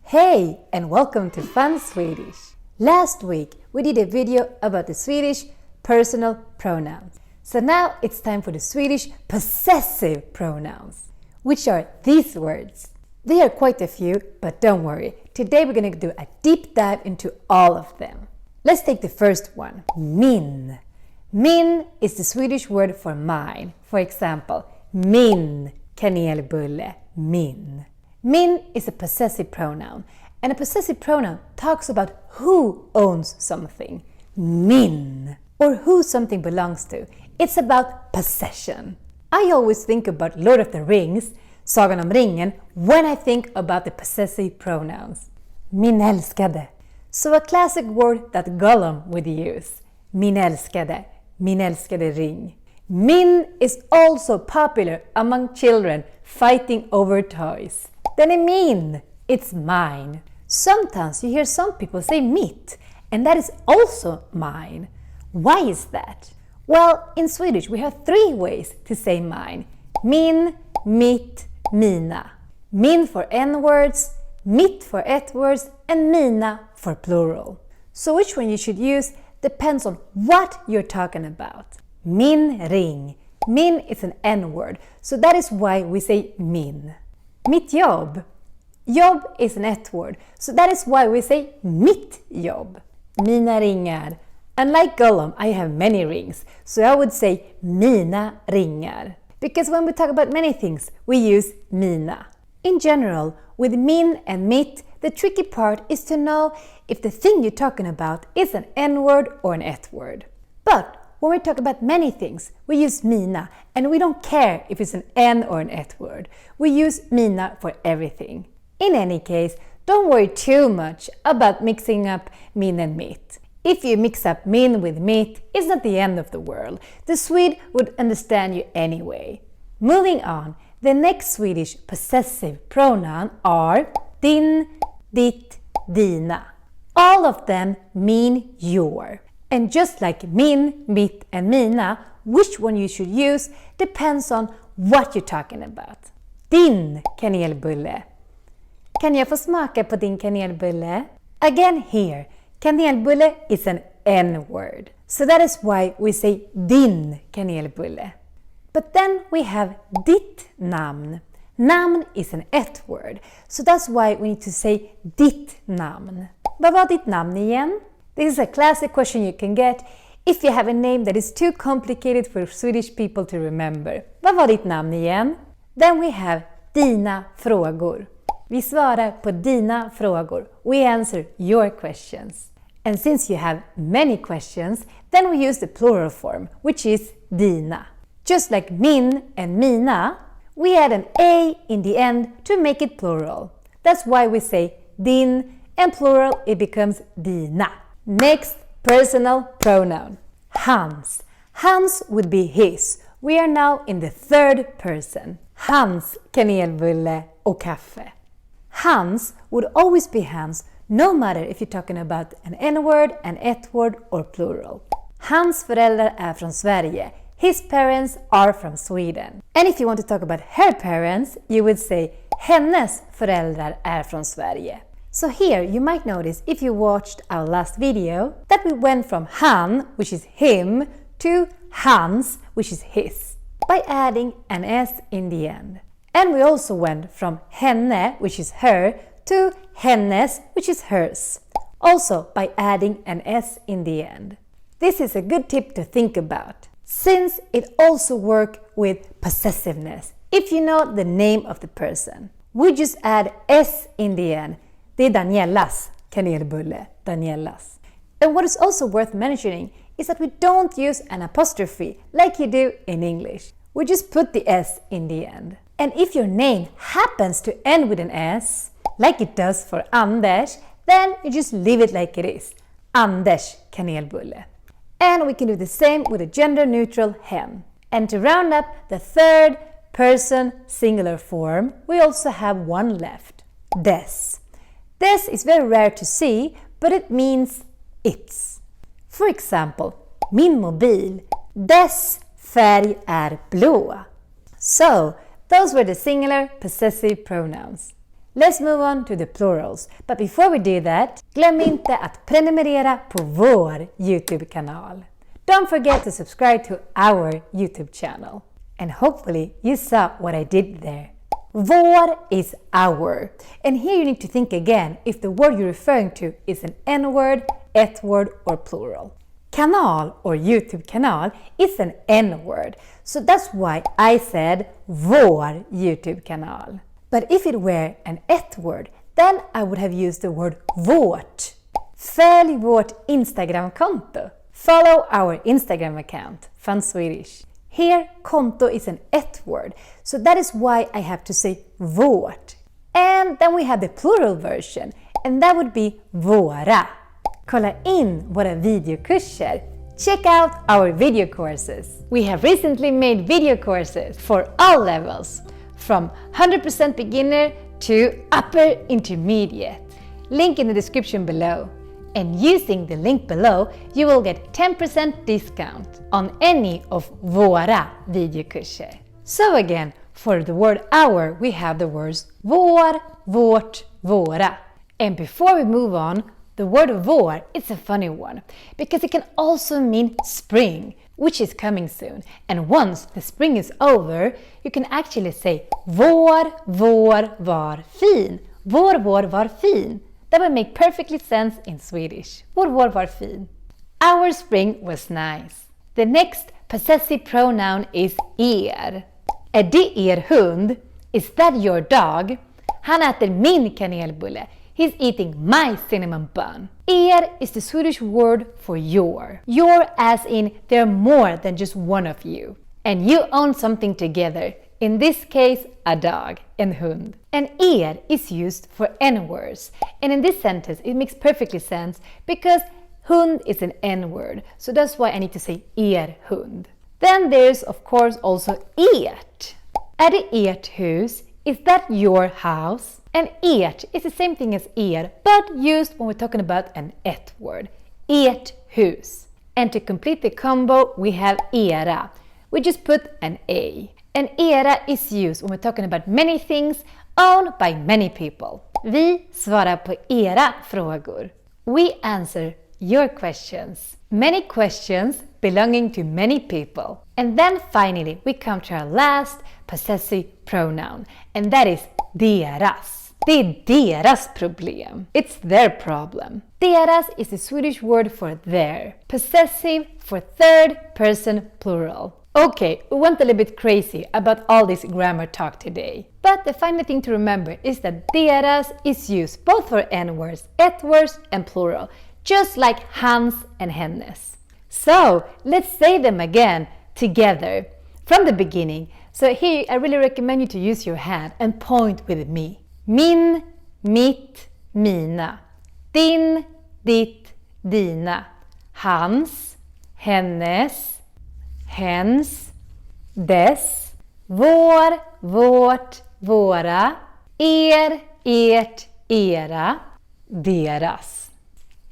Hey, and welcome to Fun Swedish! Last week we did a video about the Swedish personal pronouns. So now it's time for the Swedish possessive pronouns, which are these words. There are quite a few, but don't worry. Today we're going to do a deep dive into all of them. Let's take the first one, min. Min is the Swedish word for mine. For example, min kanelbulle, min. Min is a possessive pronoun, and a possessive pronoun talks about who owns something. Min, or who something belongs to. It's about possession. I always think about Lord of the Rings, Sagan om ringen, when I think about the possessive pronouns. Min älskade. So a classic word that Gollum would use. Min älskade ring. Min is also popular among children fighting over toys. Den är min, it's mine. Sometimes you hear some people say mitt, and that is also mine. Why is that? Well, in Swedish we have three ways to say mine. Min, mitt, mina. Min for n-words, mitt for ett-words, and mina for plural. So which one you should use depends on what you're talking about. Min ring. Min is an n-word, so that is why we say min. Mitt jobb. Jobb is an ett-word, so that is why we say mitt jobb. Mina ringar. Unlike Gollum, I have many rings, so I would say mina ringar. Because when we talk about many things, we use mina. In general, with min and mitt, the tricky part is to know if the thing you're talking about is an n-word or an ett-word. But when we talk about many things, we use mina, and we don't care if it's an n or an et-word. We use mina for everything. In any case, don't worry too much about mixing up min and mitt. If you mix up min with mitt, it's not the end of the world. The Swede would understand you anyway. Moving on, the next Swedish possessive pronoun are din, ditt, dina. All of them mean your. And just like min, mitt, and mina, which one you should use depends on what you're talking about. Din kanelbulle. Kan jag få smaka på din kanelbulle? Again here, kanelbulle is an n-word. So that is why we say din kanelbulle. But then we have ditt namn. Namn is an ett-word. So that's why we need to say ditt namn. Vad var ditt namn igen? This is a classic question you can get if you have a name that is too complicated for Swedish people to remember. Vad var ditt namn igen? Then we have dina frågor. Vi svarar på dina frågor. We answer your questions. And since you have many questions, then we use the plural form, which is dina. Just like min and mina, we add an a in the end to make it plural. That's why we say din, and plural it becomes dina. Next, personal pronoun. Hans. Hans would be his. We are now in the third person. Hans kanelbulle och kaffe. Hans would always be Hans, no matter if you're talking about an n-word, an ett-word, or plural. Hans föräldrar är från Sverige. His parents are from Sweden. And if you want to talk about her parents, you would say hennes föräldrar är från Sverige. So here you might notice, if you watched our last video, that we went from han, which is him, to hans, which is his, by adding an s in the end. And we also went from henne, which is her, to hennes, which is hers, also by adding an s in the end. This is a good tip to think about, since it also works with possessiveness. If you know the name of the person, we just add s in the end. Det är Danielas kanelbulle, Danielas. And what is also worth mentioning is that we don't use an apostrophe like you do in English. We just put the s in the end. And if your name happens to end with an s, like it does for Anders, then you just leave it like it is. Anders kanelbulle. And we can do the same with a gender-neutral hen. And to round up the third person singular form, we also have one left. Des. Des is very rare to see, but it means its. For example, min mobil. Dess färg är blå. So, those were the singular possessive pronouns. Let's move on to the plurals. But before we do that, glöm inte att prenumerera på vår YouTube-kanal. Don't forget to subscribe to our YouTube channel. And hopefully you saw what I did there. Vår is our. And here you need to think again if the word you're referring to is an N-word, ett-word or plural. Kanal or YouTube kanal is an N-word. So that's why I said vår YouTube kanal. But if it were an ett-word, then I would have used the word vårt. Följ vårt Instagram-konto. Follow our Instagram account, Fun Swedish. Here, konto is an ett-word, so that is why I have to say vårt. And then we have the plural version, and that would be våra. Kolla in våra videokurser. Check out our video courses. We have recently made video courses for all levels, from 100% beginner to upper intermediate. Link in the description below. And using the link below, you will get 10% discount on any of våra videokurser. So again, for the word our, we have the words vår, vårt, våra. And before we move on, the word vår is a funny one, because it can also mean spring, which is coming soon. And once the spring is over, you can actually say vår, vår var fin. Vår, vår var fin. That would make perfectly sense in Swedish. Vår var fin. Our spring was nice. The next possessive pronoun is er. Är det er hund? Is that your dog? Han äter min kanelbulle. He's eating my cinnamon bun. Er is the Swedish word for your. Your as in there are more than just one of you. And you own something together. In this case, a dog, en hund. And er is used for N-words. And in this sentence, it makes perfectly sense because hund is an N-word. So that's why I need to say er hund. Then there's, of course, also ert. Är det ert hus? Is that your house? And ert is the same thing as er, but used when we're talking about an ett-word. Ert hus. And to complete the combo, we have era. We just put an A. And era is used when we're talking about many things owned by many people. Vi svarar på era frågor. We answer your questions. Many questions belonging to many people. And then finally we come to our last possessive pronoun. And that is deras. Det är deras problem. It's their problem. Deras is the Swedish word for their. Possessive for third person plural. Okay, we went a little bit crazy about all this grammar talk today. But the final thing to remember is that deras is used both for N-words, ett-words and plural, just like hans and hennes. So, let's say them again together from the beginning. So here I really recommend you to use your hand and point with me. Min, mitt, mina. Din, ditt, dina. Hans, hennes, hens, dess, vår, vårt, våra, er, ert, era, deras.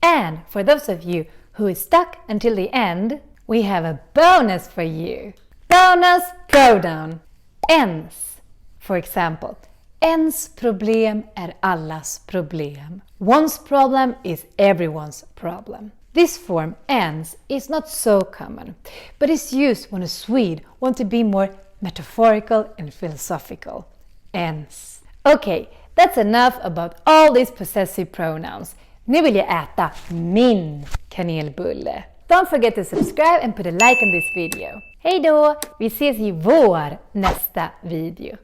And for those of you who is stuck until the end, we have a bonus for you. Bonus pronoun. Ens, for example. Ens problem är allas problem. One's problem is everyone's problem. This form, ens, is not so common, but it's used when a Swede wants to be more metaphorical and philosophical. Ens. Okay, that's enough about all these possessive pronouns. Nu vill jag äta min kanelbulle. Don't forget to subscribe and put a like on this video. Hej då! Vi ses i vår nästa video.